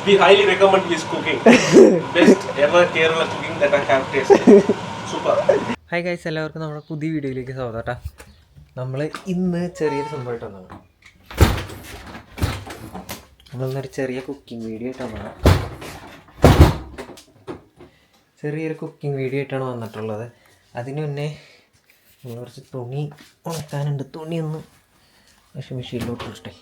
We highly recommend his cooking. Best ever Kerala cooking that I have tasted. Super. Hi guys, എല്ലാവർക്കും നമ്മുടെ പുതിയ വീഡിയോയിലേക്ക് സ്വാഗതം കേട്ടോ. നമ്മൾ ഇന്ന് ചെറിയൊരു സംഭവമായിട്ട് വന്നതാണ്. നമ്മളിന്നൊരു ചെറിയ കുക്കിംഗ് വീഡിയോ ആയിട്ടാണ് വന്നത്. ചെറിയൊരു കുക്കിംഗ് വീഡിയോ ആയിട്ടാണ് വന്നിട്ടുള്ളത്. അതിന് മുന്നേ നമ്മൾ കുറച്ച് തുണി ഉണക്കാനുണ്ട്. തുണിയൊന്ന് വാഷിംഗ് മെഷീനിലോട്ട് ഇഷ്ടേ.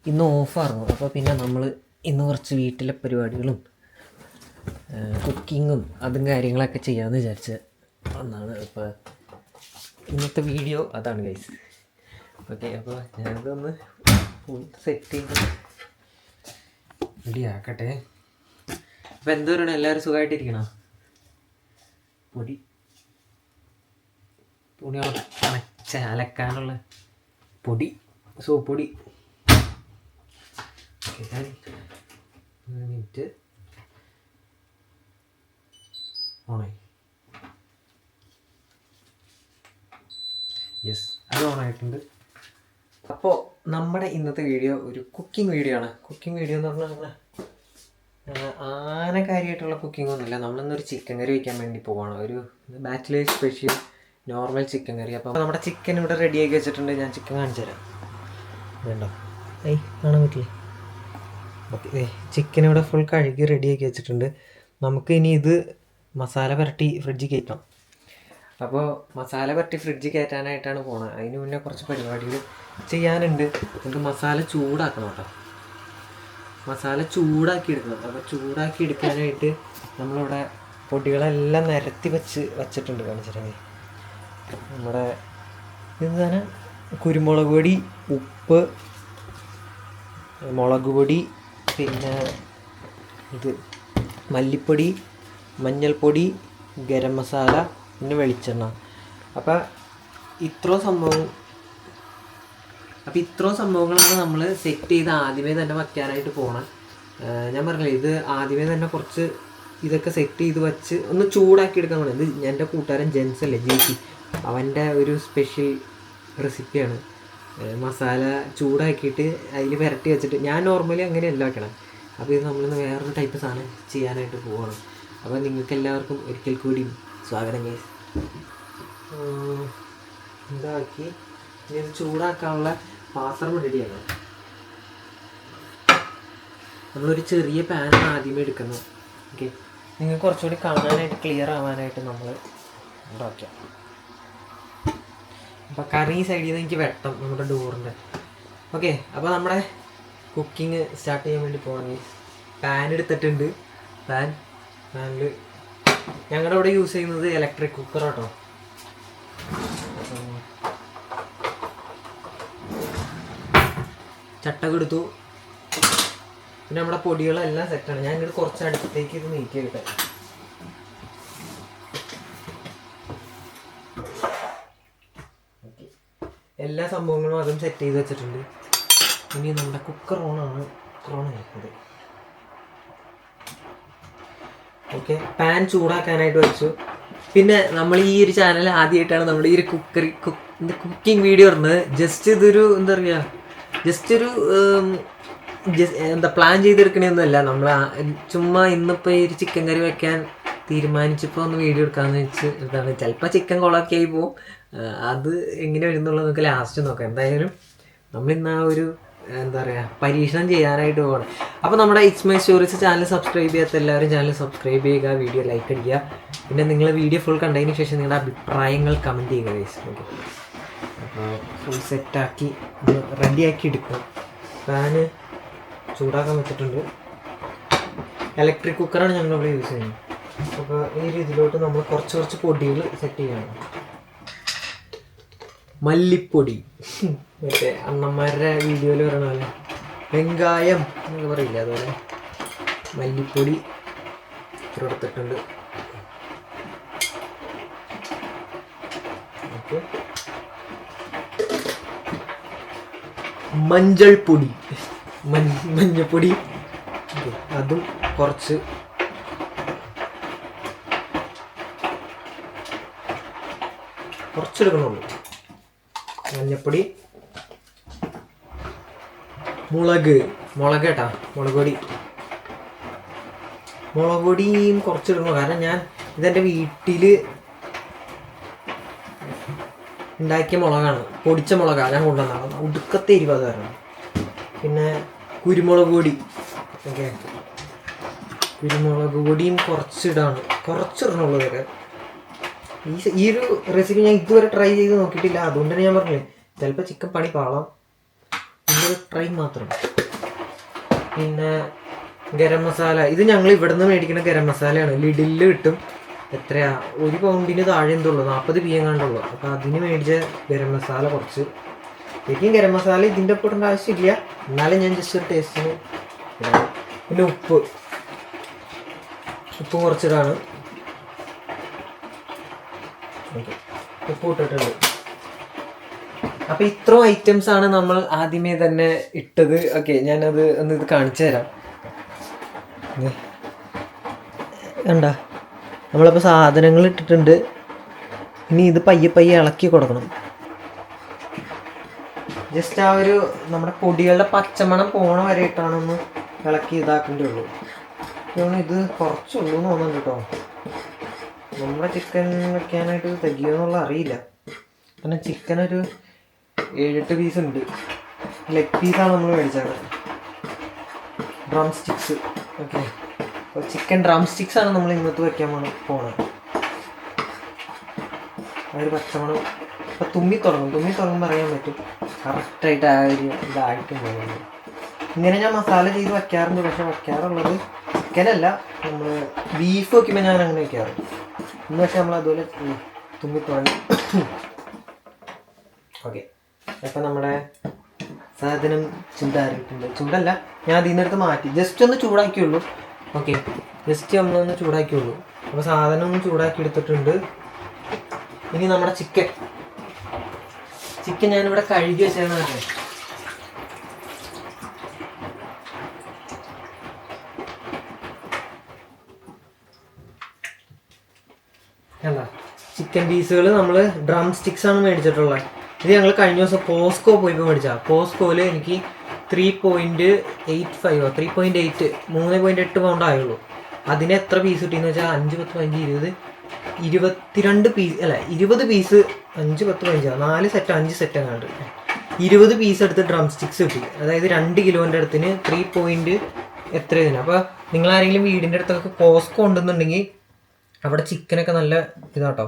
ഇന്ന് ഓഫായിരുന്നു. അപ്പോൾ പിന്നെ നമ്മൾ ഇന്ന് കുറച്ച് വീട്ടിലെ പരിപാടികളും കുക്കിങ്ങും അതും കാര്യങ്ങളൊക്കെ ചെയ്യാമെന്ന് വിചാരിച്ച് ഒന്നാണ്. അപ്പോൾ ഇന്നത്തെ വീഡിയോ അതാണ് ഗൈസ്. ഓക്കെ, അപ്പോൾ ഞാനിതൊന്ന് ഫുൾ സെറ്റ് ചെയ്ത് റെഡി ആക്കട്ടെ. അപ്പോൾ എന്ത് പറയണം, എല്ലാവരും സുഖമായിട്ടിരിക്കണം. പൊടി തുണി അലക്കാനുള്ള പൊടി, സോപ്പ് പൊടി. ഓക്കെ, മിനിറ്റ് ഓണായി. യെസ്, അത് ഓണായിട്ടുണ്ട്. അപ്പോൾ നമ്മുടെ ഇന്നത്തെ വീഡിയോ ഒരു കുക്കിംഗ് വീഡിയോ ആണ്. കുക്കിംഗ് വീഡിയോ എന്ന് പറഞ്ഞാൽ ആനക്കാരിയായിട്ടുള്ള കുക്കിംഗ് ഒന്നുമില്ല. നമ്മളിന്നൊരു ചിക്കൻ കറി വയ്ക്കാൻ വേണ്ടി പോവാണ്. ഒരു ബാച്ചിലേഴ്സ് സ്പെഷ്യൽ നോർമൽ ചിക്കൻ കറി. അപ്പോൾ നമ്മുടെ ചിക്കൻ ഇവിടെ റെഡിയാക്കി വെച്ചിട്ടുണ്ട്. ഞാൻ ചിക്കൻ കാണിച്ചു തരാം. വേണ്ടോ? കാണാൻ പറ്റില്ലേ? ഓക്കെ, ചിക്കൻ ഇവിടെ ഫുൾ കഴുകി റെഡിയാക്കി വെച്ചിട്ടുണ്ട്. നമുക്ക് ഇനി ഇത് മസാല പുരട്ടി ഫ്രിഡ്ജിൽ കയറ്റാം. അപ്പോൾ മസാല പുരട്ടി ഫ്രിഡ്ജിൽ കയറ്റാനായിട്ടാണ് പോണത്. അതിന് മുന്നേ കുറച്ച് പരിപാടികൾ ചെയ്യാനുണ്ട്. നമുക്ക് മസാല ചൂടാക്കണം കേട്ടോ. മസാല ചൂടാക്കി എടുക്കണം. അപ്പോൾ ചൂടാക്കി എടുക്കാനായിട്ട് നമ്മളിവിടെ പൊടികളെല്ലാം നിരത്തി വച്ചിട്ടുണ്ട്. കാണിച്ചിട്ടുണ്ടെങ്കിൽ നമ്മുടെ എന്താണ്, കുരുമുളക് പൊടി, ഉപ്പ്, മുളക് പൊടി, പിന്നെ ഇത് മല്ലിപ്പൊടി, മഞ്ഞൾപ്പൊടി, ഗരം മസാല, പിന്നെ വെളിച്ചെണ്ണ. അപ്പോൾ ഇത്രയും സംഭവങ്ങളാണ് നമ്മൾ സെറ്റ് ചെയ്ത് ആദ്യമേ തന്നെ വയ്ക്കാനായിട്ട് പോകണം. ഞാൻ പറഞ്ഞില്ലേ, ഇത് ആദ്യമേ തന്നെ കുറച്ച് ഇതൊക്കെ സെറ്റ് ചെയ്ത് വെച്ച് ഒന്ന് ചൂടാക്കി എടുക്കാൻ വേണം. ഇത് എൻ്റെ കൂട്ടുകാരൻ ജെൻസ് അല്ലേ, ജെയ്സി, അവൻ്റെ ഒരു സ്പെഷ്യൽ റെസിപ്പിയാണ്. മസാല ചൂടാക്കിയിട്ട് അതിൽ പുരട്ടി വെച്ചിട്ട്, ഞാൻ നോർമലി അങ്ങനെയല്ല വെക്കണം. അപ്പോൾ ഇത് നമ്മളിന്ന് വേറൊരു ടൈപ്പ് സാധനം ചെയ്യാനായിട്ട് പോവാണ്. അപ്പോൾ നിങ്ങൾക്ക് എല്ലാവർക്കും ഒരിക്കൽ കൂടി സ്വാഗതം ഗൈസ്. ഇതാക്കി ഇനി ഇത് ചൂടാക്കാനുള്ള പാത്രം റെഡിയാണ്. നമ്മളൊരു ചെറിയ പാനാണ് ആദ്യമേ എടുക്കുന്നത്. ഓക്കെ, നിങ്ങൾക്ക് കുറച്ചുകൂടി കാണാനായിട്ട് ക്ലിയർ ആവാനായിട്ട് നമ്മൾ ഉണ്ടാക്കാം. അപ്പോൾ കറി സൈഡിൽ നിന്ന് എനിക്ക് വെട്ടം നമ്മുടെ ഡോറിൻ്റെ. ഓക്കെ, അപ്പോൾ നമ്മുടെ കുക്കിംഗ് സ്റ്റാർട്ട് ചെയ്യാൻ വേണ്ടി പോകണമെങ്കിൽ പാൻ എടുത്തിട്ടുണ്ട്. പാനിൽ ഞങ്ങളുടെ ഇവിടെ യൂസ് ചെയ്യുന്നത് ഇലക്ട്രിക് കുക്കർ കേട്ടോ. ചട്ടകം എടുത്തു. പിന്നെ നമ്മുടെ പൊടികളെല്ലാം സെറ്റാണ്. ഞാൻ ഇങ്ങോട്ട് കുറച്ച് അടുത്തേക്ക് ഇത് നീക്കി കിട്ടെ. എല്ലാ സംഭവങ്ങളും അതും സെറ്റ് ചെയ്ത് വെച്ചിട്ടുണ്ട്. ഇനി നമ്മുടെ കുക്കർ ഓണാണ്. കുക്കർ ഓക്കെ, പാൻ ചൂടാക്കാനായിട്ട് വെച്ചു. പിന്നെ നമ്മൾ ഈ ഒരു ചാനൽ ആദ്യമായിട്ടാണ് നമ്മുടെ ഈ ഒരു കുക്കിംഗ് വീഡിയോ ഇടുന്നത്. ജസ്റ്റ് ഇതൊരു എന്താ പറയുക, ജസ്റ്റ് ഒരു പ്ലാൻ ചെയ്തെടുക്കണമെന്നല്ല. നമ്മൾ ചുമ്മാ ഇന്നിപ്പോൾ ഈ ഒരു ചിക്കൻ കറി വെക്കാൻ തീരുമാനിച്ചപ്പോൾ ഒന്ന് വീഡിയോ എടുക്കാമെന്ന് വെച്ച് ഇതാണ്. ചിലപ്പോൾ ചിക്കൻ കൊളാക്കി ആയി പോവും. അത് എങ്ങനെ വരുന്നുള്ളത് നമുക്ക് ലാസ്റ്റ് നോക്കാം. എന്തായാലും നമ്മളിന്ന് ആ ഒരു എന്താ പറയുക, പരീക്ഷണം ചെയ്യാനായിട്ട് പോകണം. അപ്പോൾ നമ്മുടെ it's my stories channel subscribe ചെയ്യാത്ത എല്ലാവരും ചാനൽ സബ്സ്ക്രൈബ് ചെയ്യുക, വീഡിയോ ലൈക്ക് അടിക്കുക. പിന്നെ നിങ്ങൾ വീഡിയോ ഫുൾ കണ്ടതിന് ശേഷം നിങ്ങളുടെ അഭിപ്രായങ്ങൾ കമൻറ്റ് ചെയ്യുക ഗൈസ്. ഓക്കെ, അപ്പോൾ ഫുൾ സെറ്റാക്കി റെഡിയാക്കി എടുക്കുക. പാന് ചൂടാക്കാൻ വെച്ചിട്ടുണ്ട്. ഇലക്ട്രിക് കുക്കറാണ് ഞങ്ങളിവിടെ യൂസ് ചെയ്യുന്നത്. അപ്പോൾ ഈ രീതിയിലോട്ട് നമ്മൾ കുറച്ച് പൊടികൾ സെറ്റ് ചെയ്യണം. മല്ലിപ്പൊടി, മറ്റേ അണ്ണന്മാരുടെ വീഡിയോയിൽ പറയണ പോലെ വെങ്കായം എന്നൊക്കെ പറയില്ല, അതുപോലെ മല്ലിപ്പൊടി ഇത്ര എടുത്തിട്ടുണ്ട്. ഓക്കെ, മഞ്ഞൾപ്പൊടി, മഞ്ഞൾപ്പൊടി അതും കുറച്ചെടുക്കണുള്ളൂ. മഞ്ഞൾപ്പൊടി, മുളക് കേട്ടാ, മുളക് പൊടിയും കുറച്ചിടണം. കാരണം ഞാൻ ഇതെൻ്റെ വീട്ടിൽ ഉണ്ടാക്കിയ മുളകാണ്, പൊടിച്ച മുളകാണ് ഞാൻ കൊണ്ടുവന്നതാണ്. ഒടുക്കത്തെ എരിവ് അത് കാരണം. പിന്നെ കുരുമുളക് പൊടി, ഓക്കെ, കുരുമുളക് പൊടിയും കുറച്ചിടണുള്ളൂ ഇതൊക്കെ. ഈ ഒരു റെസിപ്പി ഞാൻ ഇതുവരെ ട്രൈ ചെയ്ത് നോക്കിയിട്ടില്ല. അതുകൊണ്ട് തന്നെ ഞാൻ പറഞ്ഞില്ലേ, ചിലപ്പോൾ ചിക്കൻ പണി പാളാം. ഇതൊരു ട്രൈ മാത്രം. പിന്നെ ഗരം മസാല, ഇത് ഞങ്ങൾ ഇവിടെ നിന്ന് മേടിക്കുന്ന ഗരം മസാലയാണ്. ലിഡിൽ കിട്ടും. എത്രയാ, 1 പൗണ്ടിന് താഴെ എന്തുള്ളൂ, 40 പി എങ്ങാണ്ടുള്ളൂ. അപ്പോൾ അതിന് മേടിച്ച ഗരം മസാല കുറച്ച്. ശരിക്കും ഗരം മസാല ഇതിൻ്റെ ഒപ്പം ഇടേണ്ട ആവശ്യമില്ല, എന്നാലും ഞാൻ ജസ്റ്റ് ഒരു ടേസ്റ്റിന്. പിന്നെ ഉപ്പ് കുറച്ചിടാണ്. ഓക്കെ, ഉപ്പ് ഇട്ടിട്ടുണ്ട്. അപ്പോൾ ഇത്രയും ഐറ്റംസ് ആണ് നമ്മൾ ആദ്യമേ തന്നെ ഇട്ടത്. ഓക്കെ, ഞാനത് ഇത് കാണിച്ചു തരാം. കണ്ട, നമ്മളപ്പോൾ സാധനങ്ങൾ ഇട്ടിട്ടുണ്ട്. ഇനി ഇത് പയ്യെ ഇളക്കി കൊടുക്കണം. ജസ്റ്റ് ആ ഒരു നമ്മുടെ പൊടികളുടെ പച്ചമണം പോണ വരെ ഇട്ടാണൊന്ന് ഇളക്കി ഇതാക്കേണ്ടേ ഉള്ളൂ. ഇത് കുറച്ചുള്ളൂ എന്ന് തോന്നുന്നുണ്ട് കേട്ടോ. നമ്മുടെ ചിക്കൻ വെക്കാനായിട്ട് തികയുമെന്നുള്ള അറിയില്ല. കാരണം ചിക്കൻ ഒരു 7-8 പീസ് ഉണ്ട്. ലെഗ് പീസാണ് നമ്മൾ മേടിച്ചത്, ഡ്രം സ്റ്റിക്സ്. ഓക്കെ, അപ്പോൾ ചിക്കൻ ഡ്രം സ്റ്റിക്സ് ആണ് നമ്മൾ ഇന്നത്തെ വെക്കാൻ പോണത്. അതൊരു പച്ചമണം അപ്പോൾ തുമ്മി തുടങ്ങുമ്പോൾ അറിയാൻ പറ്റും കറക്റ്റായിട്ട് ആ ഒരു ഇതായിട്ടുണ്ടാകുന്നത്. ഇങ്ങനെ ഞാൻ മസാല ചെയ്ത് വയ്ക്കാറുണ്ട്. പക്ഷെ വയ്ക്കാറുള്ളത് ചിക്കനല്ല, നമ്മൾ ബീഫ് വയ്ക്കുമ്പോൾ ഞാൻ അങ്ങനെ വയ്ക്കാറുണ്ട്. ഇന്ന് പക്ഷെ നമ്മൾ അതുപോലെ തുമ്മി തുടങ്ങി. ഓക്കെ, അപ്പം നമ്മുടെ സാധനം ചൂടാറിയിട്ടുണ്ട്. ചൂടല്ല, ഞാൻ അതിൽ നിന്നെടുത്ത് മാറ്റി ജസ്റ്റ് ഒന്ന് ചൂടാക്കിയുള്ളൂ. ഓക്കെ, ജസ്റ്റ് നമ്മളൊന്ന് ചൂടാക്കിയുള്ളൂ. അപ്പോൾ സാധനം ഒന്ന് ചൂടാക്കി എടുത്തിട്ടുണ്ട്. ഇനി നമ്മുടെ ചിക്കൻ ഞാനിവിടെ കഴുകി വെച്ചാണ് പറഞ്ഞത്. അല്ല, ചിക്കൻ പീസുകൾ നമ്മൾ ഡ്രം സ്റ്റിക്സ് ആണ് മേടിച്ചിട്ടുള്ളത്. ഇത് ഞങ്ങൾ കഴിഞ്ഞ ദിവസം കോസ്കോ പോയപ്പോൾ മേടിച്ചാൽ. കോസ്കോയിൽ എനിക്ക് 3.85 3.8 പൗണ്ട് ആയുള്ളൂ. അതിന് എത്ര പീസ് കിട്ടിയെന്ന് വെച്ചാൽ 5, 10, 15, 20, 22 പീസ് അല്ല 20 പീസ്, 5, 10, 15, 4 സെറ്റ് 5 സെറ്റ് എങ്ങാണ്ട് 20 പീസ് എടുത്ത് ഡ്രം സ്റ്റിക്സ് കിട്ടി. അതായത് 2 കിലോൻ്റെ അടുത്തിന് 3 എത്ര ഇതിന്. അപ്പോൾ നിങ്ങളാരെങ്കിലും വീടിൻ്റെ അടുത്തൊക്കെ കോസ്കോ ഉണ്ടെന്നുണ്ടെങ്കിൽ അവിടെ ചിക്കനൊക്കെ നല്ല ഇതാട്ടോ,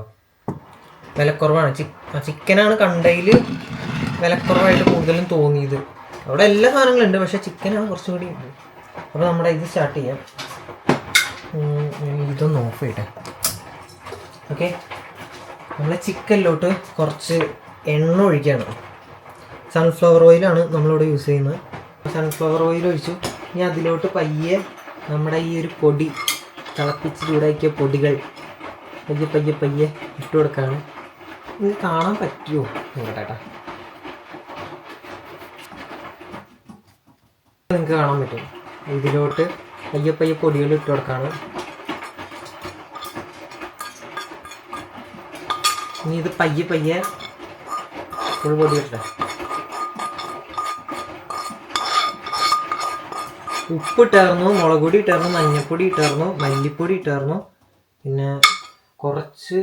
വിലക്കുറവാണ്. ചിക്കനാണ് കണ്ടതിൽ വിലക്കുറവായിട്ട് കൂടുതലും തോന്നിയത്. അവിടെ എല്ലാ സാധനങ്ങളുണ്ട്, പക്ഷേ ചിക്കനാണ് കുറച്ചുകൂടി ഉണ്ട്. അപ്പോൾ നമ്മുടെ ഇത് സ്റ്റാർട്ട് ചെയ്യാം. ഇതൊന്ന് ഓഫ് ചെയ്യട്ടെ. ഓക്കെ, നമ്മൾ ചിക്കനിലോട്ട് കുറച്ച് എണ്ണ ഒഴിക്കുകയാണ്. സൺഫ്ലവർ ഓയിലാണ് നമ്മളിവിടെ യൂസ് ചെയ്യുന്നത്. സൺഫ്ലവർ ഓയിൽ ഒഴിച്ചു. ഇനി അതിലോട്ട് പയ്യെ നമ്മുടെ ഈ ഒരു പൊടി, തിളപ്പിച്ച് ചൂടാക്കിയ പൊടികൾ പയ്യെ ഇട്ട് കൊടുക്കുകയാണ്. ഇത് കാണാൻ പറ്റുമോ നോക്കട്ടെ. നിങ്ങൾക്ക് കാണാൻ പറ്റും. ഇതിലോട്ട് പയ്യെ പൊടികൾ ഇട്ട് കൊടുക്കുകയാണ്. ഇനി ഇത് പയ്യെ ഫുൾ പൊടി ഇട്ടേ. ഉപ്പ് ഇട്ടായിരുന്നു, മുളക് പൊടി ഇട്ടായിരുന്നു, മഞ്ഞൾപ്പൊടി ഇട്ടായിരുന്നു, മല്ലിപ്പൊടി ഇട്ടായിരുന്നു, പിന്നെ കുറച്ച്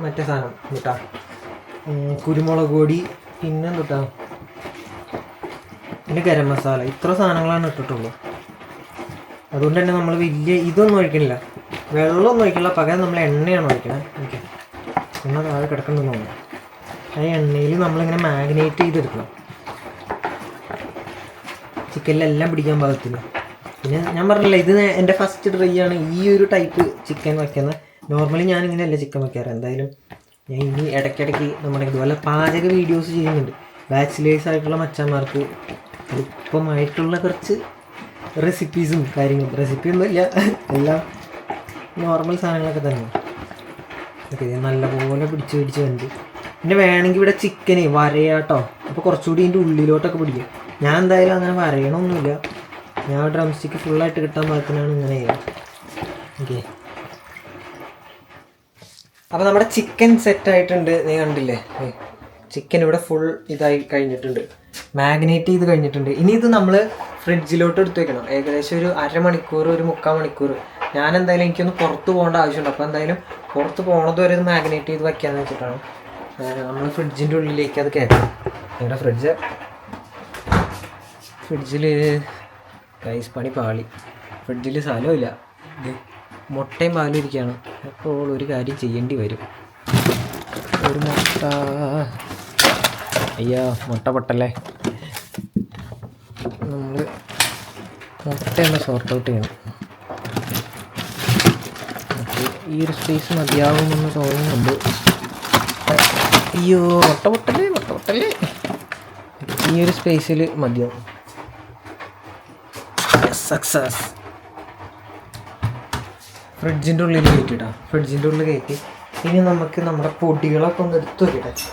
മറ്റേ സാധനം കിട്ടാ, കുരുമുളക് പൊടി, പിന്നെ എന്തുട്ടാ, പിന്നെ ഗരം മസാല. ഇത്ര സാധനങ്ങളാണ് ഇട്ടിട്ടുള്ളൂ. അതുകൊണ്ട് തന്നെ നമ്മൾ വലിയ ഇതൊന്നും ഒഴിക്കണില്ല, വെള്ളമൊന്നും ഒഴിക്കില്ല. പകരം നമ്മൾ എണ്ണയാണ് ഒഴിക്കണത്. ഓക്കെ, എണ്ണ താഴെ കിടക്കണമെന്ന് തോന്നുന്നു. ആ എണ്ണയിൽ നമ്മളിങ്ങനെ മാഗ്നേറ്റ് ചെയ്തെടുക്കണം, ചിക്കനിലെല്ലാം പിടിക്കാൻ പാകത്തിന്. പിന്നെ ഞാൻ പറഞ്ഞില്ല, ഇത് എൻ്റെ ഫസ്റ്റ് ട്രൈ ആണ് ഈ ഒരു ടൈപ്പ് ചിക്കൻ വയ്ക്കുന്നത്. നോർമലി ഞാനിങ്ങനെയല്ല ചിക്കൻ വയ്ക്കാറ്. എന്തായാലും ഞാൻ ഇനി ഇടയ്ക്കിടയ്ക്ക് നമ്മുടെ ഇതുപോലെ പാചക വീഡിയോസ് ചെയ്യുന്നുണ്ട്. ബാച്ചിലേഴ്സ് ആയിട്ടുള്ള മച്ചാന്മാർക്ക് എളുപ്പമായിട്ടുള്ള കുറച്ച് റെസിപ്പീസും കാര്യങ്ങളും. റെസിപ്പിയൊന്നുമില്ല, എല്ലാം നോർമൽ സാധനങ്ങളൊക്കെ തന്നെ. ഓക്കെ, നല്ലപോലെ പിടിച്ച് വന്ന് പിന്നെ വേണമെങ്കിൽ ഇവിടെ ചിക്കന് വരയാട്ടോ. അപ്പോൾ കുറച്ചുകൂടി ഇതിൻ്റെ ഉള്ളിലോട്ടൊക്കെ പിടിക്കും. ഞാൻ എന്തായാലും അങ്ങനെ വരയണമൊന്നുമില്ല. ഞാൻ ഡ്രം സ്റ്റിക്ക് ഫുള്ളായിട്ട് കിട്ടാൻ പാകത്തിനാണ് ഇങ്ങനെ ചെയ്യുക. ഓക്കെ, അപ്പോൾ നമ്മുടെ ചിക്കൻ സെറ്റായിട്ടുണ്ട്. നീ കണ്ടില്ലേ, ചിക്കൻ ഇവിടെ ഫുൾ ഇതായി കഴിഞ്ഞിട്ടുണ്ട്. മാഗ്നേറ്റ് ചെയ്ത് കഴിഞ്ഞിട്ടുണ്ട്. ഇനി ഇത് നമ്മൾ ഫ്രിഡ്ജിലോട്ട് എടുത്ത് വെക്കണം. ഏകദേശം ഒരു അരമണിക്കൂർ, ഒരു 3/4 മണിക്കൂർ. ഞാൻ എന്തായാലും എനിക്കൊന്ന് പുറത്ത് പോകേണ്ട ആവശ്യമുണ്ട്. അപ്പോൾ എന്തായാലും പുറത്ത് പോകണത് വരെ ഇത് മാഗ്നേറ്റ് ചെയ്ത് വയ്ക്കാമെന്ന് വെച്ചിട്ടാണ് നമ്മൾ ഫ്രിഡ്ജിൻ്റെ ഉള്ളിലേക്ക് അത് കയറ്റണം. ഞങ്ങളുടെ ഫ്രിഡ്ജിൽ കൈസ് പണി പാളി. ഫ്രിഡ്ജിൽ സ്ഥലമില്ല. മുട്ടയും പാലും ഇരിക്കുകയാണ്. അപ്പോൾ ഒരു കാര്യം ചെയ്യേണ്ടി വരും. ഒരു മുട്ട, അയ്യോ മുട്ട പൊട്ടല്ലേ, നമ്മൾ മുട്ടയൊന്ന് സോർട്ട് ഔട്ട് ചെയ്യണം. അപ്പോൾ ഈ ഒരു സ്പേസ് മതിയാവുമെന്ന് തോന്നുന്നുണ്ട്. അയ്യോ മുട്ട പൊട്ടല്ലേ, ഈ ഒരു സ്പേസിൽ മതിയാവും. സക്സസ്. ഫ്രിഡ്ജിൻ്റെ ഉള്ളിൽ കയറ്റിയിടാം. ഫ്രിഡ്ജിൻ്റെ ഉള്ളിൽ കയറ്റി ഇനി നമുക്ക് നമ്മുടെ പൊടികളൊക്കെ ഒന്ന് എടുത്തു വയ്ക്കട്ടെ.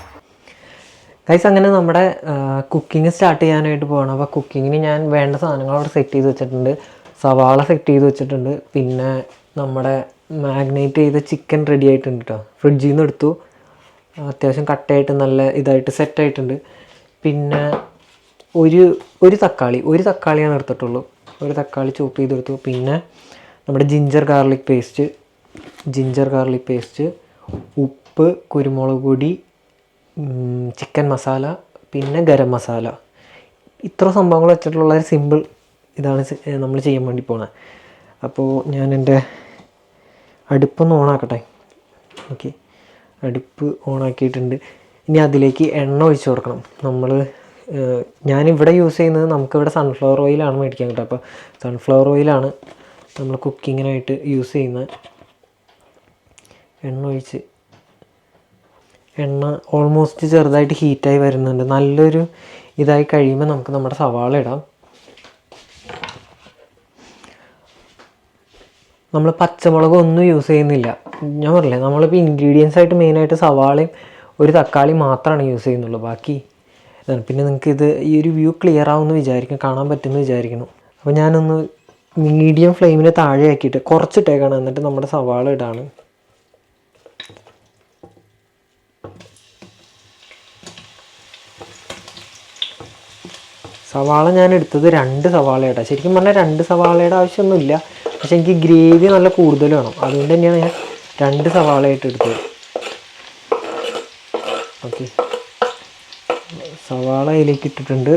ഗൈസ്, അങ്ങനെ നമ്മുടെ കുക്കിംഗ് സ്റ്റാർട്ട് ചെയ്യാനായിട്ട് പോകണം. അപ്പോൾ കുക്കിങ്ങിന് ഞാൻ വേണ്ട സാധനങ്ങൾ അവിടെ സെറ്റ് ചെയ്ത് വെച്ചിട്ടുണ്ട്. സവാള സെറ്റ് ചെയ്ത് വെച്ചിട്ടുണ്ട്. പിന്നെ നമ്മുടെ മാഗ്നേറ്റ് ചെയ്ത ചിക്കൻ റെഡി ആയിട്ടുണ്ട് കേട്ടോ. ഫ്രിഡ്ജിൽ നിന്ന് എടുത്തു. അത്യാവശ്യം കട്ടയായിട്ട് നല്ല ഇതായിട്ട് സെറ്റായിട്ടുണ്ട്. പിന്നെ ഒരു തക്കാളിയാണ് എടുത്തിട്ടുള്ളൂ. ഒരു തക്കാളി ചോപ്പ് ചെയ്തെടുത്തു. പിന്നെ നമ്മുടെ ജിഞ്ചർ ഗാർലിക് പേസ്റ്റ്, ഉപ്പ്, കുരുമുളക് പൊടി, ചിക്കൻ മസാല, പിന്നെ ഗരം മസാല. ഇത്ര സംഭവങ്ങൾ വെച്ചിട്ടുള്ള ഒരു സിമ്പിൾ ഇതാണ് നമ്മൾ ചെയ്യാൻ വേണ്ടി പോകുന്നത്. അപ്പോൾ ഞാൻ എൻ്റെ അടുപ്പൊന്ന് ഓണാക്കട്ടെ. ഓക്കെ, അടുപ്പ് ഓണാക്കിയിട്ടുണ്ട്. ഇനി അതിലേക്ക് എണ്ണ ഒഴിച്ച് കൊടുക്കണം. ഞാനിവിടെ യൂസ് ചെയ്യുന്നത്, നമുക്കിവിടെ സൺഫ്ലവർ ഓയിലാണ് മേടിക്കാൻ കിട്ടുക. അപ്പോൾ സൺഫ്ലവർ ഓയിലാണ് നമ്മൾ കുക്കിങ്ങിനായിട്ട് യൂസ് ചെയ്യുന്നത്. എണ്ണ ഓൾമോസ്റ്റ് ചെറുതായിട്ട് ഹീറ്റായി വരുന്നുണ്ട്. നല്ലൊരു ഇതായി കഴിയുമ്പോൾ നമുക്ക് നമ്മുടെ സവാള ഇടാം. നമ്മൾ പച്ചമുളക് ഒന്നും യൂസ് ചെയ്യുന്നില്ല. ഞാൻ പറഞ്ഞില്ലേ, നമ്മളിപ്പോൾ ഇൻഗ്രീഡിയൻസ് ആയിട്ട് മെയിനായിട്ട് സവാളയും ഒരു തക്കാളി മാത്രമാണ് യൂസ് ചെയ്യുന്നുള്ളൂ. ബാക്കി ഇതാണ്. പിന്നെ നിങ്ങൾക്ക് ഈ ഒരു വ്യൂ ക്ലിയർ ആവുമെന്ന് വിചാരിക്കണം, കാണാൻ പറ്റുമെന്ന് വിചാരിക്കണം. അപ്പോൾ ഞാനൊന്ന് മീഡിയം ഫ്ലെയിമിന് താഴെ ആക്കിയിട്ട് കുറച്ചിട്ടേക്കാണ്. എന്നിട്ട് നമ്മുടെ സവാള ഇടാണ്. സവാള ഞാൻ എടുത്തത് 2 സവാളയുടെ. ശരിക്കും പറഞ്ഞാൽ 2 സവാളയുടെ ആവശ്യമൊന്നുമില്ല. പക്ഷെ എനിക്ക് ഗ്രേവി നല്ല കൂടുതൽ വേണം. അതുകൊണ്ട് തന്നെയാണ് ഞാൻ 2 സവാളയായിട്ട് എടുത്തത്. ഓക്കെ, സവാള അതിലേക്ക് ഇട്ടിട്ടുണ്ട്.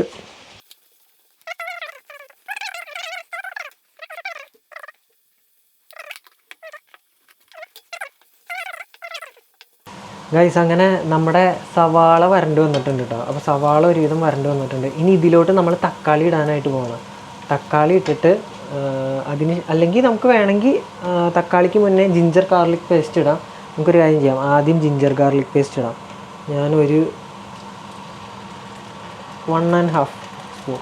ഗൈസ്, അങ്ങനെ നമ്മുടെ സവാള വരണ്ട് വന്നിട്ടുണ്ട് കേട്ടോ. അപ്പോൾ സവാള ഒരുവിധം വരണ്ട് വന്നിട്ടുണ്ട്. ഇനി ഇതിലോട്ട് നമ്മൾ തക്കാളി ഇടാനായിട്ട് പോകണം. തക്കാളി ഇട്ടിട്ട് അല്ലെങ്കിൽ നമുക്ക് വേണമെങ്കിൽ തക്കാളിക്ക് മുന്നേ ജിഞ്ചർ ഗാർലിക് പേസ്റ്റ് ഇടാം. നമുക്കൊരു കാര്യം ചെയ്യാം, ആദ്യം ജിഞ്ചർ ഗാർലിക് പേസ്റ്റ് ഇടാം. ഞാനൊരു 1.5 സ്പൂൺ,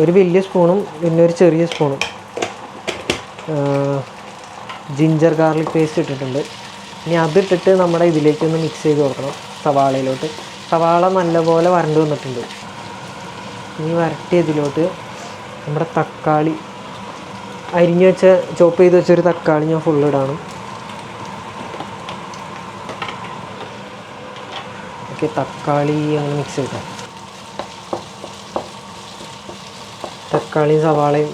ഒരു വലിയ സ്പൂണും പിന്നെ ഒരു ചെറിയ സ്പൂണും ജിഞ്ചർ ഗാർലിക് പേസ്റ്റ് ഇട്ടിട്ടുണ്ട്. ഇനി അതിട്ടിട്ട് നമ്മുടെ ഇതിലേക്കൊന്ന് മിക്സ് ചെയ്ത് കൊടുക്കണം. സവാളയിലോട്ട് സവാള നല്ലപോലെ വരണ്ട് വന്നിട്ടുണ്ട്. ഇനി വരട്ടിയതിലോട്ട് നമ്മുടെ തക്കാളി, അരിഞ്ഞ് വെച്ച ചോപ്പ് ചെയ്ത് വെച്ചൊരു തക്കാളി ഞാൻ ഫുള്ളിടാണ്. ഓക്കെ, തക്കാളി അങ്ങനെ മിക്സ് ചെയ്താൽ തക്കാളിയും സവാളയും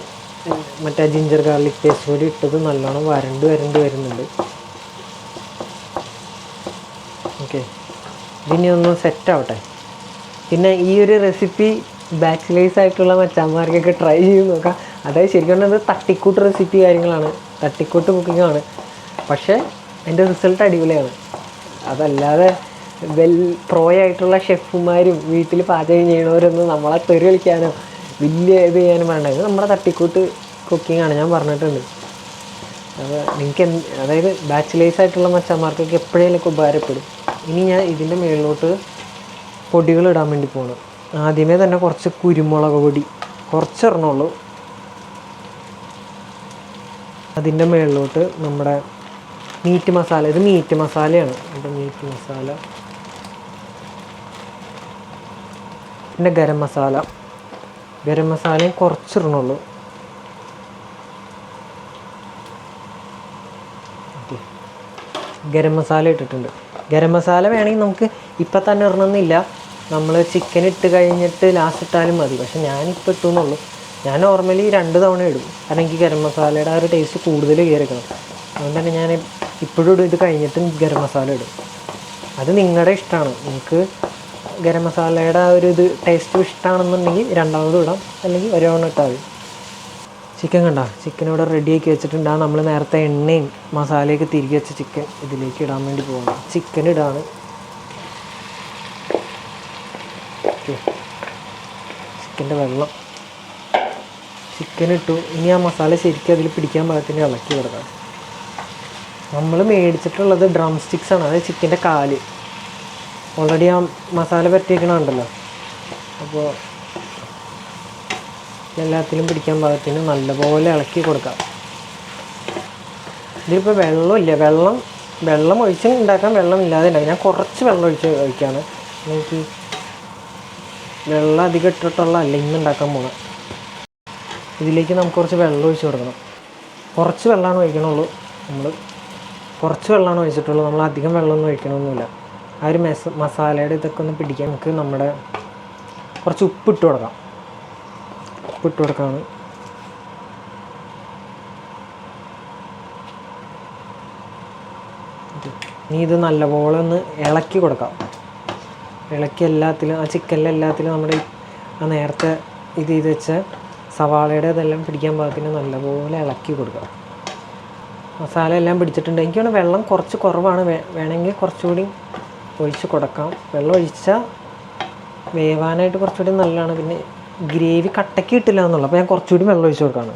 മറ്റേ ജിഞ്ചർ ഗാർലിക് പേസ്റ്റ് കൂടി ഇട്ടത് നല്ലോണം വരണ്ട് വരുന്നുണ്ട്. ഓക്കെ, ഇതിനി ഒന്ന് സെറ്റാവട്ടെ. പിന്നെ ഈ ഒരു റെസിപ്പി ബാച്ചിലേഴ്സ് ആയിട്ടുള്ള മച്ചാന്മാർക്കൊക്കെ ട്രൈ ചെയ്ത് നോക്കാം. അതായത് ശരിക്കും പറഞ്ഞാൽ തട്ടിക്കൂട്ട് റെസിപ്പി കാര്യങ്ങളാണ്, തട്ടിക്കൂട്ട് കുക്കിങ്ങാണ്. പക്ഷേ അതിൻ്റെ റിസൾട്ട് അടിപൊളിയാണ്. അതല്ലാതെ പ്രോയായിട്ടുള്ള ഷെഫുമാരും വീട്ടിൽ പാചകം ചെയ്യണവരൊന്നും നമ്മളെ തെറി കളിക്കാനോ വലിയ ഇത് ചെയ്യാനും വേണ്ട. ഇത് നമ്മുടെ തട്ടിക്കൂട്ട് കുക്കിങ്ങാണ്, ഞാൻ പറഞ്ഞിട്ടുണ്ട്. അപ്പോൾ നിങ്ങൾക്ക് അതായത് ബാച്ചിലേഴ്സ് ആയിട്ടുള്ള മച്ചന്മാർക്കൊക്കെ എപ്പോഴേലൊക്കെ ഉപകാരപ്പെടും. ഇനി ഞാൻ ഇതിൻ്റെ മുകളിലോട്ട് പൊടികൾ ഇടാൻ വേണ്ടി പോകണം. ആദ്യമേ തന്നെ കുറച്ച് കുരുമുളക് പൊടി കുറച്ചിടണുള്ളൂ. അതിൻ്റെ മുകളിലോട്ട് നമ്മുടെ മീറ്റ് മസാല, ഇത് മീറ്റ് മസാലയാണ്. അപ്പോൾ മീറ്റ് മസാല, പിന്നെ ഗരം മസാലയും കുറച്ചിടണുള്ളൂ. ഓക്കെ, ഗരം മസാല ഇട്ടിട്ടുണ്ട്. ഗരം മസാല വേണമെങ്കിൽ നമുക്ക് ഇപ്പം തന്നെ ഇടണമെന്നില്ല. നമ്മൾ ചിക്കൻ ഇട്ട് കഴിഞ്ഞിട്ട് ലാസ്റ്റ് ഇട്ടാലും മതി. പക്ഷെ ഞാനിപ്പോൾ ഇട്ടു എന്നുള്ളൂ. ഞാൻ നോർമലി 2 തവണ ഇടും. കാരണം എനിക്ക് ഗരം മസാലയുടെ ആ ഒരു ടേസ്റ്റ് കൂടുതൽ കയറിക്കണം. അതുകൊണ്ട് തന്നെ ഞാൻ ഇപ്പോഴും ഇടും. ഇത് കഴിഞ്ഞിട്ടും ഗരം മസാല ഇടും. അത് നിങ്ങളുടെ ഇഷ്ടമാണ്. നിങ്ങൾക്ക് ഗരം മസാലയുടെ ആ ഒരു ഇത് ടേസ്റ്റ് ഇഷ്ടമാണെന്നുണ്ടെങ്കിൽ 2ാമതും ഇടാം, അല്ലെങ്കിൽ 1 തവണ ഇട്ടാൽ മതി. ചിക്കൻ കണ്ട, ചിക്കൻ ഇവിടെ റെഡിയാക്കി വെച്ചിട്ടുണ്ട്. നമ്മൾ നേരത്തെ എണ്ണയും മസാലയൊക്കെ തിരികെ വെച്ച ചിക്കൻ ഇതിലേക്ക് ഇടാൻ വേണ്ടി പോകണം. ചിക്കൻ ഇടാണ്. ചിക്കൻ്റെ വെള്ളം ചിക്കൻ ഇട്ടു. ഇനി ആ മസാല ശരിക്കും അതിൽ പിടിക്കാൻ പാകത്തിന് ഇളക്കി കൊടുക്കാം. നമ്മൾ മേടിച്ചിട്ടുള്ളത് ഡ്രം സ്റ്റിക്സാണ്, അതായത് ചിക്കൻ്റെ കാല്. ഓൾറെഡി ആ മസാല പറ്റിയേക്കണുണ്ടല്ലോ. അപ്പോൾ എല്ലാത്തിലും പിടിക്കാൻ പാകത്തിന് നല്ലപോലെ ഇളക്കി കൊടുക്കാം. ഇതിലിപ്പോൾ വെള്ളമില്ല. വെള്ളം ഒഴിച്ച് ഉണ്ടാക്കാൻ, വെള്ളം ഇല്ലാതെ ഉണ്ടാക്കാം. ഞാൻ കുറച്ച് വെള്ളം ഒഴിക്കുകയാണ്. എനിക്ക് വെള്ളം അധികം ഇട്ടിട്ടുള്ള അല്ല ഇന്ന് ഉണ്ടാക്കാൻ പോകണം. ഇതിലേക്ക് നമുക്ക് കുറച്ച് വെള്ളം ഒഴിച്ച് കൊടുക്കണം. കുറച്ച് വെള്ളമാണ് ഒഴിക്കണുള്ളൂ. നമ്മൾ കുറച്ച് വെള്ളമാണ് ഒഴിച്ചിട്ടുള്ളൂ. നമ്മൾ അധികം വെള്ളമൊന്നും ഒഴിക്കണമൊന്നുമില്ല. ആ ഒരു മസാലയുടെ ഇതൊക്കെ ഒന്ന് പിടിക്കാൻ നമുക്ക് നമ്മുടെ കുറച്ച് ഉപ്പിട്ട് കൊടുക്കാം. ഉപ്പിട്ട് കൊടുക്കാണ്. ഇനി ഇത് നല്ലപോലെ ഒന്ന് ഇളക്കി കൊടുക്കാം. ഇളക്കി എല്ലാത്തിലും, ആ ചിക്കനിലെ എല്ലാത്തിലും നമ്മുടെ ആ നേരത്തെ ഇത് വെച്ച സവാളയുടെ ഇതെല്ലാം പിടിക്കാൻ പാകത്തിന് നല്ലപോലെ ഇളക്കി കൊടുക്കുക. മസാല എല്ലാം പിടിച്ചിട്ടുണ്ട്. എനിക്കാണ് വെള്ളം കുറച്ച് കുറവാണ്. വേണമെങ്കിൽ കുറച്ചുകൂടി ഒഴിച്ച് കൊടുക്കാം. വെള്ളം ഒഴിച്ചാൽ വേവാനായിട്ട് കുറച്ചുകൂടി നല്ലതാണ്. പിന്നെ ഗ്രേവി കട്ടയ്ക്ക് കിട്ടില്ല എന്നുള്ളൂ. അപ്പോൾ ഞാൻ കുറച്ചുകൂടി വെള്ളം ഒഴിച്ച് കൊടുക്കുകയാണ്.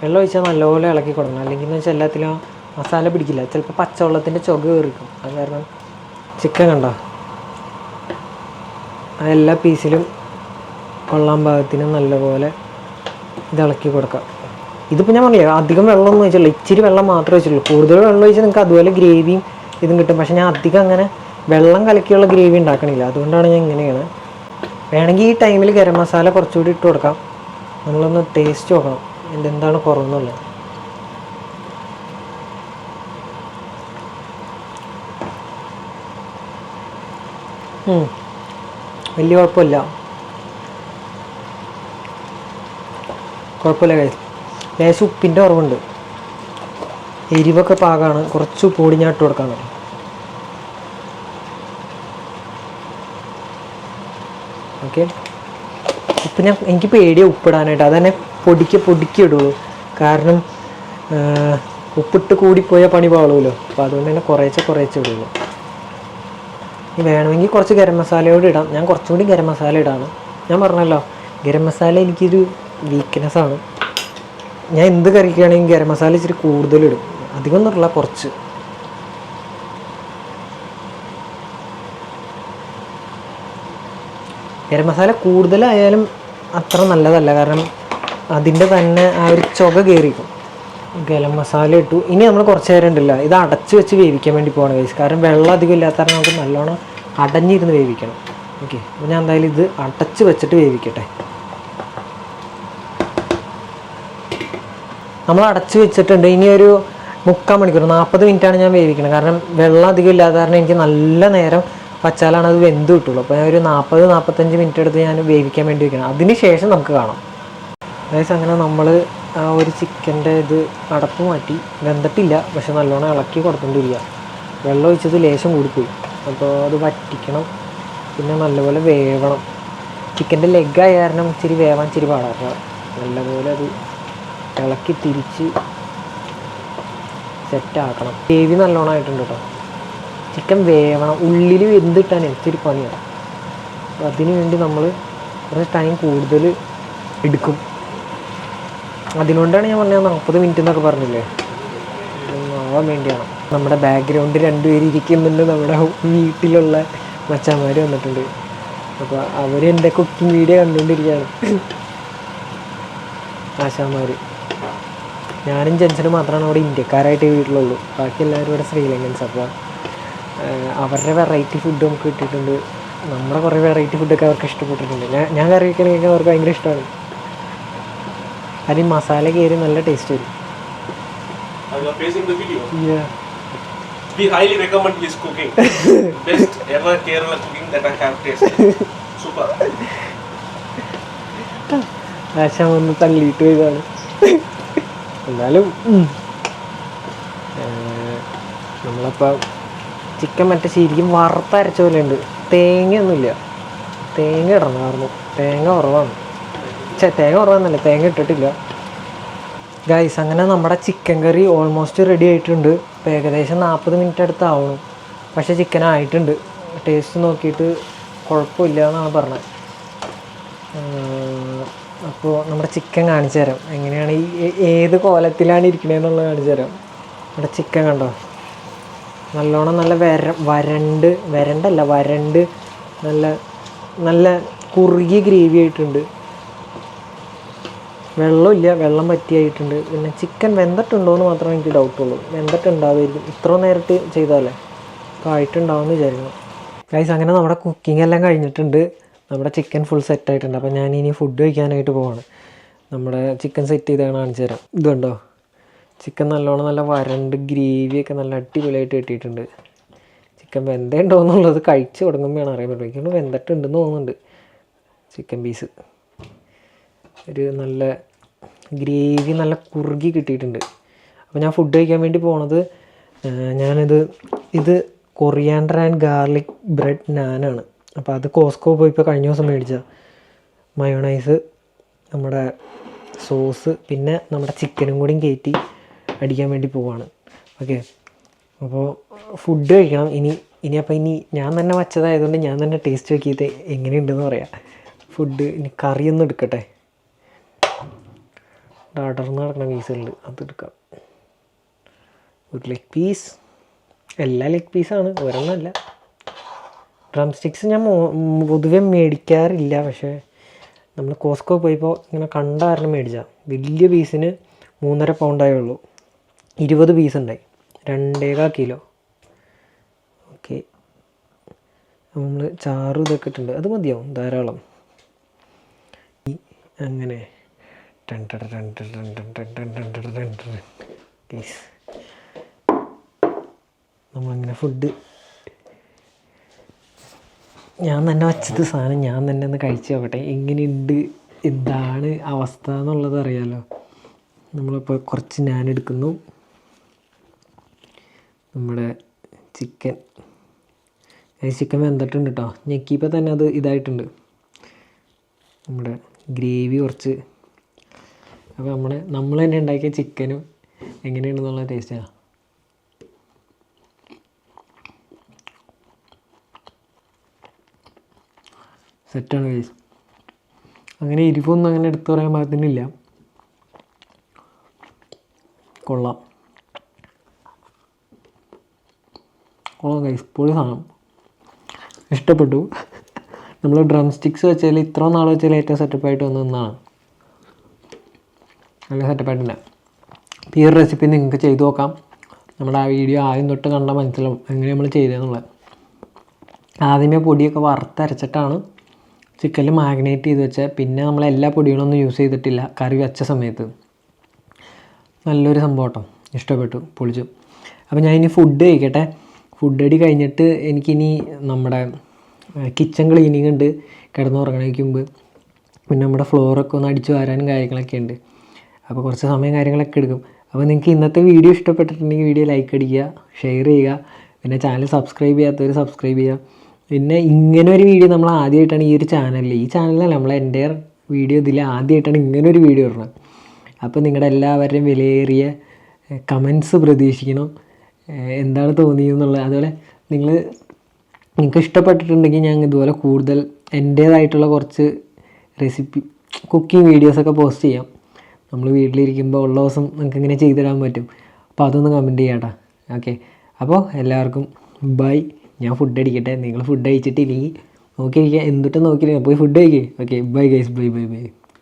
വെള്ളം ഒഴിച്ചാൽ നല്ലപോലെ ഇളക്കി കൊടുക്കണം. അല്ലെങ്കിൽ എന്ന് വെച്ചാൽ എല്ലാത്തിലും മസാല പിടിക്കില്ല. ചിലപ്പോൾ പച്ചവെള്ളത്തിൻ്റെ ചുക കയറിക്കും. അത് കാരണം ചിക്കൻ കണ്ടോ, ആ എല്ലാ പീസിലും കൊള്ളാൻ പാകത്തിന് നല്ലപോലെ ഇത് ഇളക്കി കൊടുക്കാം. ഇതിപ്പോൾ ഞാൻ പറഞ്ഞില്ലേ, അധികം വെള്ളമൊന്നും ഒഴിച്ചില്ല. ഇച്ചിരി വെള്ളം മാത്രമേ ഒഴിച്ചുള്ളൂ. കൂടുതൽ വെള്ളം ഒഴിച്ചാൽ നിങ്ങൾക്ക് അതുപോലെ ഗ്രേവിയും ഇതും കിട്ടും. പക്ഷേ ഞാൻ അധികം അങ്ങനെ വെള്ളം കലക്കിയുള്ള ഗ്രേവി ഉണ്ടാക്കണില്ല. അതുകൊണ്ടാണ് ഞാൻ ഇങ്ങനെയാണ്. വേണമെങ്കിൽ ഈ ടൈമിൽ ഗരം മസാല കുറച്ചുകൂടി ഇട്ട് കൊടുക്കാം. നമ്മളൊന്ന് ടേസ്റ്റ് നോക്കണം എന്താണ് കുറവെന്നുള്ളത്. വലിയ കുഴപ്പമില്ല ഗൈസ്. ലേശം ഉപ്പിൻ്റെ കുറവുണ്ട്. എരിവൊക്കെ പാകമാണ്. കുറച്ച് ഉപ്പ് കൂടി ഞാൻ ഇട്ട് കൊടുക്കാണ്. ഓക്കെ, ഉപ്പ് എനിക്ക് പേടിയാണ് ഉപ്പിടാനായിട്ട്. അതന്നെ പൊടിക്ക് ഇടുള്ളൂ. കാരണം ഉപ്പിട്ട് കൂടിപ്പോയാൽ പണി പാളുമല്ലോ. അപ്പോൾ അതുകൊണ്ട് തന്നെ കുറേശ്ശെ ഇടുള്ളൂ. വേണമെങ്കിൽ കുറച്ച് ഗരം മസാലയോട് ഇടാം. ഞാൻ കുറച്ചുകൂടി ഗരം മസാല ഇടാണ്. ഞാൻ പറഞ്ഞല്ലോ, ഗരം മസാല എനിക്കൊരു വീക്ക്നെസ്സാണ്. ഞാൻ എന്ത് കറിക്കുകയാണെങ്കിൽ ഗരം മസാല ഇച്ചിരി കൂടുതലിടും. അധികം ഒന്നുമില്ല, കുറച്ച്. ഗരം മസാല കൂടുതലായാലും അത്ര നല്ലതല്ല. കാരണം അതിൻ്റെ തന്നെ ആ ഒരു ചുക കയറിക്കും. ഗരം മസാല ഇട്ടു. ഇനി നമ്മൾ കുറച്ച് നേരം ഉണ്ടല്ലോ, ഇത് അടച്ച് വെച്ച് വേവിക്കാൻ വേണ്ടി പോകണം ഗൈസ്. കാരണം വെള്ളം അധികം ഇല്ലാത്ത കാരണം നമുക്ക് നല്ലോണം അടഞ്ഞിരുന്ന് വേവിക്കണം. ഓക്കെ, അപ്പോൾ ഞാൻ എന്തായാലും ഇത് അടച്ച് വെച്ചിട്ട് വേവിക്കട്ടെ. നമ്മൾ അടച്ച് വെച്ചിട്ടുണ്ട്. ഇനി ഒരു 3/4 മണിക്കൂർ 40 മിനിറ്റാണ് ഞാൻ വേവിക്കണം. കാരണം വെള്ളം അധികം ഇല്ലാത്ത കാരണം എനിക്ക് നല്ല നേരം വച്ചാലാണ് അത് വെന്ത് കിട്ടുള്ളൂ. അപ്പോൾ ഞാൻ ഒരു 40-45 മിനിറ്റ് എടുത്ത് ഞാൻ വേവിക്കാൻ വേണ്ടി വെക്കണം. അതിന് ശേഷം നമുക്ക് കാണാം ഗൈസ്. അങ്ങനെ നമ്മൾ ആ ഒരു ചിക്കൻ്റെ ഇത് അടപ്പ് മാറ്റി. വെന്തിട്ടില്ല, പക്ഷെ നല്ലോണം ഇളക്കി കൊടുത്തോണ്ടിരിക്കുക. വെള്ളം ഒഴിച്ചത് ലേശം കൂടിപ്പോയി. അപ്പോൾ അത് വറ്റിക്കണം. പിന്നെ നല്ലപോലെ വേവണം. ചിക്കൻ്റെ ലെഗായ കാരണം ഇച്ചിരി വേവാൻ ഇച്ചിരി പാടാണ്. നല്ലപോലെ അത് ഇളക്കി തിരിച്ച് സെറ്റാക്കണം. ഗ്രേവി നല്ലോണം ആയിട്ടുണ്ട് കേട്ടോ. ചിക്കൻ വേവണം. ഉള്ളിൽ വെന്തിട്ടാൻ ഇച്ചിരി പണിയാണ്. അപ്പോൾ അതിന് വേണ്ടി നമ്മൾ കുറച്ച് ടൈം കൂടുതൽ എടുക്കും. അതിനുകൊണ്ടാണ് ഞാൻ പറഞ്ഞത് 40 മിനിറ്റ് എന്നൊക്കെ പറഞ്ഞില്ലേ, ആവാൻ വേണ്ടിയാണ്. നമ്മുടെ ബാക്ക്ഗ്രൗണ്ട് 2 പേര് ഇരിക്കുന്നുണ്ട്. നമ്മുടെ വീട്ടിലുള്ള മച്ചാന്മാർ വന്നിട്ടുണ്ട്. അപ്പോൾ അവർ എൻ്റെ കുക്കിംഗ് വീഡിയോ കണ്ടുകൊണ്ടിരിക്കുകയാണ്. ആശാന്മാർ. ഞാനും ജെൻസനും മാത്രമാണ് അവിടെ ഇന്ത്യക്കാരായിട്ട് വീട്ടിലുള്ളൂ. ബാക്കി എല്ലാവരും ഇവിടെ ശ്രീലങ്കൻസ്. അപ്പോൾ അവരുടെ വെറൈറ്റി ഫുഡ് നമുക്ക് കിട്ടിയിട്ടുണ്ട്. നമ്മുടെ കുറേ വെറൈറ്റി ഫുഡൊക്കെ അവർക്ക് ഇഷ്ടപ്പെട്ടിട്ടുണ്ട്. ഞാൻ കറി വയ്ക്കണമെങ്കിൽ അവർക്ക് ഭയങ്കര ഇഷ്ടമാണ്. അതിൽ മസാല കയറി നല്ല ടേസ്റ്റ് വരും. We highly recommend his cooking. Best ever Kerala cooking that I have tasted. Super. ആശാൻ ഒന്ന് തള്ളിയിട്ട് പോയതാണ്. എന്നാലും നമ്മളപ്പോൾ ചിക്കൻ മറ്റേ ശരിക്കും വറുത്തരച്ച പോലെ ഉണ്ട്. തേങ്ങയൊന്നുമില്ല. തേങ്ങ ഇടണമായിരുന്നു. തേങ്ങ കുറവാണ്. തേങ്ങ കുറവാന്നല്ല, തേങ്ങ ഇട്ടിട്ടില്ല. ഗൈസ്, അങ്ങനെ നമ്മുടെ ചിക്കൻ കറി ഓൾമോസ്റ്റ് റെഡി ആയിട്ടുണ്ട്. ഇപ്പോൾ ഏകദേശം 40 മിനിറ്റ് അടുത്താവണം. പക്ഷേ ചിക്കൻ ആയിട്ടുണ്ട്. ടേസ്റ്റ് നോക്കിയിട്ട് കുഴപ്പമില്ല എന്നാണ് പറഞ്ഞത്. അപ്പോൾ നമ്മുടെ ചിക്കൻ കാണിച്ചു തരാം. എങ്ങനെയാണ് ഏത് കോലത്തിലാണ് ഇരിക്കണതെന്നുള്ളത് കാണിച്ചു തരാം. നമ്മുടെ ചിക്കൻ കണ്ടോ, നല്ലോണം നല്ല വരണ്ട് നല്ല കുറുകിയ ഗ്രേവി ആയിട്ടുണ്ട്. വെള്ളമില്ല, വെള്ളം പറ്റിയായിട്ടുണ്ട്. പിന്നെ ചിക്കൻ വെന്തിട്ടുണ്ടോ എന്ന് മാത്രമേ എനിക്ക് ഡൗട്ടുള്ളൂ. വെന്തിട്ടുണ്ടാവുമായിരിക്കും, ഇത്ര നേരിട്ട് ചെയ്താലേ അപ്പോൾ ആയിട്ടുണ്ടാവുമെന്ന് വിചാരിക്കുന്നു. ഗൈസ്, അങ്ങനെ നമ്മുടെ കുക്കിംഗ് എല്ലാം കഴിഞ്ഞിട്ടുണ്ട്. നമ്മുടെ ചിക്കൻ ഫുൾ സെറ്റായിട്ടുണ്ട്. അപ്പോൾ ഞാനിനി ഫുഡ് കഴിക്കാനായിട്ട് പോവാണ്. നമ്മുടെ ചിക്കൻ സെറ്റ് ചെയ്താണ് കാണിച്ചു തരാം. ഇതുണ്ടോ, ചിക്കൻ നല്ലോണം നല്ല വരണ്ട് ഗ്രേവിയൊക്കെ നല്ല അടിപൊളിയായിട്ട് കിട്ടിയിട്ടുണ്ട്. ചിക്കൻ വെന്തയുണ്ടോ എന്നുള്ളത് കഴിച്ച് തുടങ്ങുമ്പോഴാണ് അറിയാൻ പറ്റും. എനിക്ക് വെന്തിട്ടുണ്ടെന്ന് തോന്നുന്നുണ്ട്. ചിക്കൻ പീസ് ഒരു നല്ല ഗ്രേവി നല്ല കുറുകി കിട്ടിയിട്ടുണ്ട്. അപ്പോൾ ഞാൻ ഫുഡ് കഴിക്കാൻ വേണ്ടി പോണത്, ഇത് കൊറിയാണ്ടർ ആൻഡ് ഗാർലിക് ബ്രെഡ് നാനാണ്. അപ്പോൾ അത് കോസ്കോ പോയിപ്പോൾ കഴിഞ്ഞ ദിവസം മേടിച്ച മയോണൈസ്, നമ്മുടെ സോസ്, പിന്നെ നമ്മുടെ ചിക്കനും കൂടിയും കയറ്റി അടിക്കാൻ വേണ്ടി പോവാണ്. ഓക്കെ, അപ്പോൾ ഫുഡ് കഴിക്കണം ഇനി ഞാൻ തന്നെ വച്ചതായതുകൊണ്ട് ഞാൻ തന്നെ ടേസ്റ്റ് നോക്കിയിട്ട് എങ്ങനെയുണ്ടെന്ന് പറയാം. ഫുഡ് ഇനി കറിയൊന്നും എടുക്കട്ടെ. അടർന്ന് നടക്കുന്ന പീസുണ്ട്, അതെടുക്കാം. ഒരു ലെഗ് പീസ്, എല്ലാ ലെഗ് പീസാണ്, ഒരെണ്ണമല്ല. ഡ്രം സ്റ്റിക്സ് ഞാൻ പൊതുവെ മേടിക്കാറില്ല. പക്ഷേ നമ്മൾ കോസ്കോ പോയപ്പോൾ ഇങ്ങനെ കണ്ട കാരണം മേടിച്ചാൽ വലിയ പീസിന് 3.5 പൗണ്ടായേ ഉള്ളൂ. 20 പീസ് ഉണ്ടായി, 2.25 കിലോ. ഓക്കെ, നമ്മൾ ചാറ് ഇതൊക്കെ ഇട്ടുണ്ട്, അത് മതിയാവും ധാരാളം. അങ്ങനെ നമ്മളങ്ങനെ ഫുഡ് ഞാൻ തന്നെ വച്ചത് സാധനം ഞാൻ തന്നെ ഒന്ന് കഴിച്ച് നോക്കട്ടെ, എങ്ങനെയുണ്ട്, എന്താണ് അവസ്ഥ എന്നുള്ളത് അറിയാമല്ലോ. നമ്മളിപ്പോൾ കുറച്ച് ഞാൻ എടുക്കുന്നു. നമ്മുടെ ചിക്കൻ വെന്തിട്ടുണ്ട് കേട്ടോ. ഞെക്കിയപ്പോൾ തന്നെ അത് ഇതായിട്ടുണ്ട്. നമ്മുടെ ഗ്രേവി കുറച്ച്. അപ്പോൾ നമ്മൾ തന്നെ ഉണ്ടാക്കിയ ചിക്കനും എങ്ങനെയുണ്ടെന്നുള്ള ടേസ്റ്റാണ്. സെറ്റാണ് ഗൈസ്. അങ്ങനെ എരിവൊന്നും അങ്ങനെ എടുത്തു പറയാൻ പാകത്തിനില്ല. കൊള്ളാം ഗൈസ്, പൊളി സാധനം, ഇഷ്ടപ്പെട്ടു. നമ്മൾ ഡ്രം സ്റ്റിക്സ് വെച്ചാൽ ഇത്ര നാൾ വെച്ചാൽ ഏറ്റവും സെറ്റപ്പായിട്ട് വന്നതാണ്. നല്ല സെറ്റപ്പായിട്ടുണ്ട്. അപ്പോൾ ഈ ഒരു റെസിപ്പി നിങ്ങൾക്ക് ചെയ്തു നോക്കാം. നമ്മുടെ ആ വീഡിയോ ആദ്യം തൊട്ട് കണ്ടാൽ മനസ്സിലാവും എങ്ങനെ നമ്മൾ ചെയ്തതെന്നുള്ളത്. ആദ്യമേ പൊടിയൊക്കെ വറുത്തരച്ചിട്ടാണ് ചിക്കനിൽ മാഗ്നേറ്റ് ചെയ്ത് വെച്ചാൽ, പിന്നെ നമ്മൾ എല്ലാ പൊടികളൊന്നും യൂസ് ചെയ്തിട്ടില്ല കറി വെച്ച സമയത്ത്. നല്ലൊരു സംഭവം കേട്ടോ, ഇഷ്ടപ്പെട്ടു, പൊളിച്ചു. അപ്പോൾ ഞാൻ ഇനി ഫുഡ് കഴിക്കട്ടെ. ഫുഡ് അടി കഴിഞ്ഞിട്ട് എനിക്കിനി നമ്മുടെ കിച്ചൺ ക്ലീനിങ് ഉണ്ട്, കിടന്നുറങ്ങണേക്ക് മുമ്പ്. പിന്നെ നമ്മുടെ ഫ്ലോറൊക്കെ ഒന്ന് അടിച്ചു വാരാനും കാര്യങ്ങളൊക്കെ ഉണ്ട്. അപ്പോൾ കുറച്ച് സമയം കാര്യങ്ങളൊക്കെ എടുക്കും. അപ്പോൾ നിങ്ങൾക്ക് ഇന്നത്തെ വീഡിയോ ഇഷ്ടപ്പെട്ടിട്ടുണ്ടെങ്കിൽ വീഡിയോ ലൈക്ക് അടിക്കുക, ഷെയർ ചെയ്യുക. പിന്നെ ചാനൽ സബ്സ്ക്രൈബ് ചെയ്യാത്തവർ സബ്സ്ക്രൈബ് ചെയ്യുക. പിന്നെ ഇങ്ങനെ ഒരു വീഡിയോ നമ്മൾ ആദ്യമായിട്ടാണ് ഈ ചാനലിൽ നമ്മൾ എൻ്റെ വീഡിയോ ഇതിൽ ആദ്യമായിട്ടാണ് ഇങ്ങനൊരു വീഡിയോ ഇടുന്നത്. അപ്പോൾ നിങ്ങളുടെ എല്ലാവരുടെയും വിലയേറിയ കമൻസ് പ്രതീക്ഷിക്കണം, എന്താണ് തോന്നിയെന്നുള്ളത്. അതുപോലെ നിങ്ങൾക്ക് ഇഷ്ടപ്പെട്ടിട്ടുണ്ടെങ്കിൽ ഞാൻ ഇതുപോലെ കൂടുതൽ എൻ്റേതായിട്ടുള്ള കുറച്ച് റെസിപ്പി കുക്കിംഗ് വീഡിയോസൊക്കെ പോസ്റ്റ് ചെയ്യാം. നമ്മൾ വീട്ടിലിരിക്കുമ്പോൾ ഉള്ള ദിവസം നിങ്ങൾക്ക് ഇങ്ങനെ ചെയ്തിടാൻ പറ്റും. അപ്പോൾ അതൊന്ന് കമൻറ്റ് ചെയ്യാം കേട്ടോ. ഓക്കെ, അപ്പോൾ എല്ലാവർക്കും ബൈ. ഞാൻ ഫുഡ് അടിക്കട്ടെ. നിങ്ങൾ ഫുഡ് കഴിച്ചിട്ടില്ലെങ്കിൽ നോക്കിയിരിക്കുക, എന്തിട്ടും നോക്കിയിരിക്കുക, പോയി ഫുഡ് കഴിക്കുക. Okay, bye guys, by.